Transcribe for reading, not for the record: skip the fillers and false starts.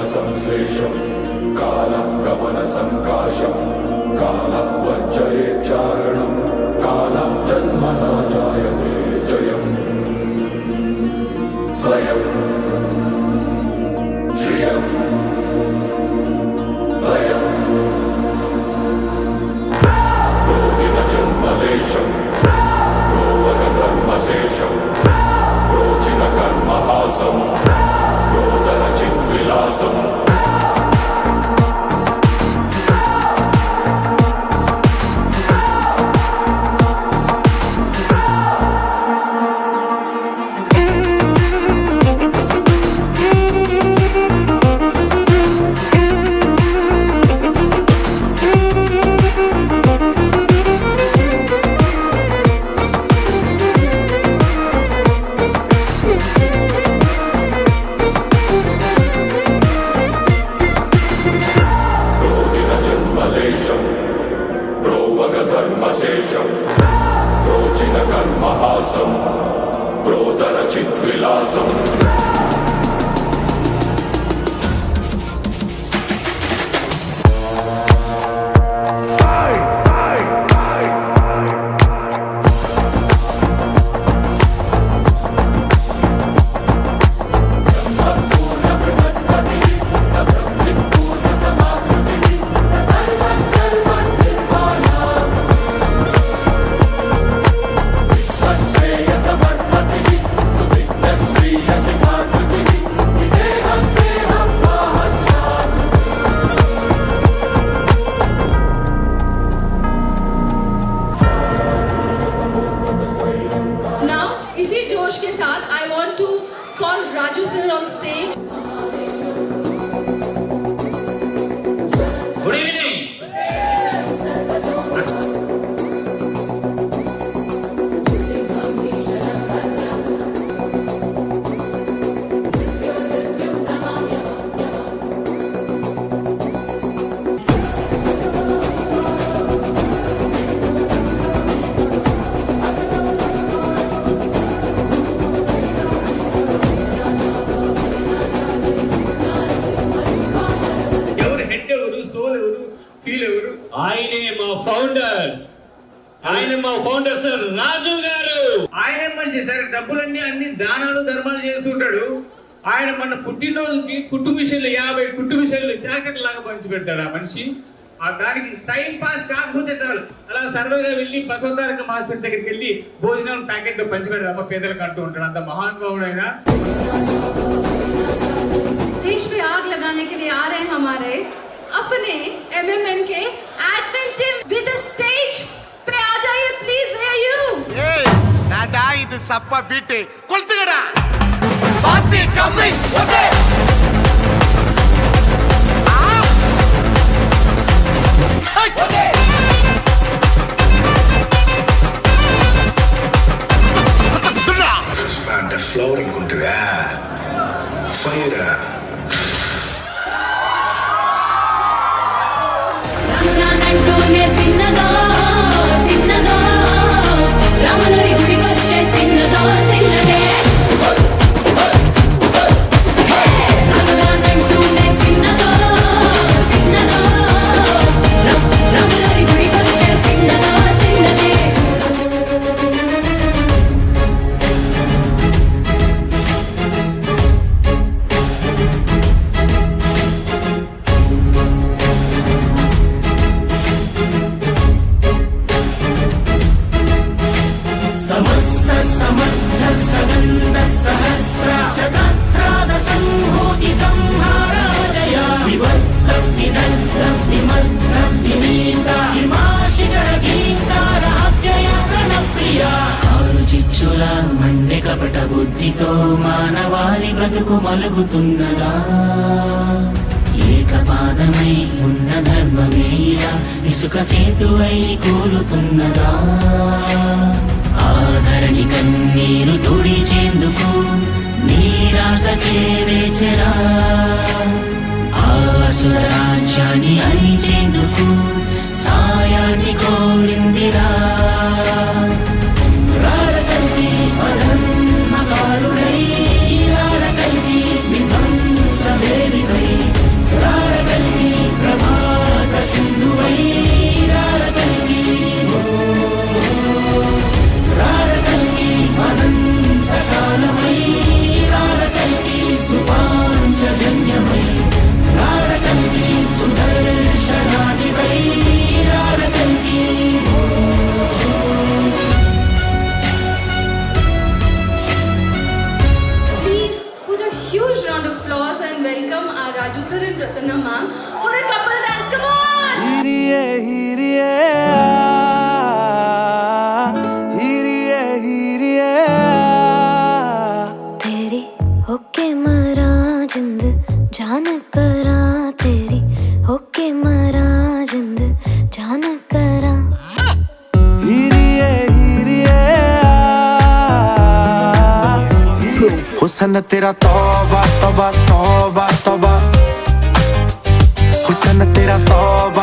संश्लेषं कालगमन संकाशं कालवर्जयेच्चारणं कालं जन्म न जायते जयम् स्वयं श्रियं द्वयं रोदिन जन्मलेशं रोवगधर्मशेषं रोचिन कर्महासं रोदन चिद्विलासम् धर्मशेषं रोचिन कर्महासं रोदन चिद्विलासम् इसी जोश के साथ I want to call Raju sir on stage. Good evening. ఆయనే మా ఫౌండర్ సార్ రాజు గారు. ఆయనే మంచి సార్ డబ్బులన్నీ అన్ని దానాలు ధర్మాలు చేస్తుంటాడు. ఆయన మన పుట్టినరోజుకి కుట్టు మిషన్లు 50 కుట్టు మిషన్లు జాకెట్ లాగా పంచి పెడతాడు ఆ మనిషి. ఆ దానికి టైం పాస్ కాకపోతే చాలు అలా సరదాగా వెళ్ళి బసవతారక హాస్పిటల్ దగ్గరికి వెళ్ళి భోజనం ప్యాకెట్ పంచి పెడదామా పేదలకు అంటూ ఉంటాడు. అంత మహానుభావుడు ఆయన. स्टेज पे आग लगाने के लिए आ रहे हैं हमारे अपने MMN के एडमिन टीम विद स्टेज पे आ जाइए प्लीज वे आर यू ए नाडा இது சப்ப பீட் கொளுத்துங்கடா பாத்தி கம்மி okay okay expand the flooring குண்டுடா ஃபயர் సిన్నదో సిన్నదో రాములరి గుడికొచ్చే సిన్నదో సిన్నదే రాములనంటూనే సిన్నదో సిన్నదో రాములరి గుడికొచ్చే సిన్నదో సిన్నదే समस्त समर्थ सगंध सहस्र शतत्राद संभूति संहारादय विवर्त विदग्ध विमर्द विनीत हिमाशिखर गींकार अव्यय प्रणप्रिय ఆరు చిచ్చుల మండె కపట బుద్ధితో మానవాళి బ్రతుకు మలుగుతున్నదా ఏకపాదమై ఉన్న ధర్మమే ఇలా ఇసుక సేతువై కూలుతున్నదా ఆధరణి కన్నీరు తుడిచేందుకు నీరాకకే వేచరా ఆసుర రాజ్యాన్ని అణిచేందుకు సాయాన్ని కోరిందిరా రారకల్కి అధర్మకారుడై రారకల్కి విధ్వంస వేరివై welcome our Raju sir and Prasanna ma'am for a couple dance. Come on! Hiriye, hiriye, hiriye, hiriye. तेरी होके मरा जिंद जान करा तेरी होके मरा जिंद जान करा Hiriye, hiriye. हुस्न तेरा तौबा तौबा तौबा तौबा हुस्न तेरा तौबा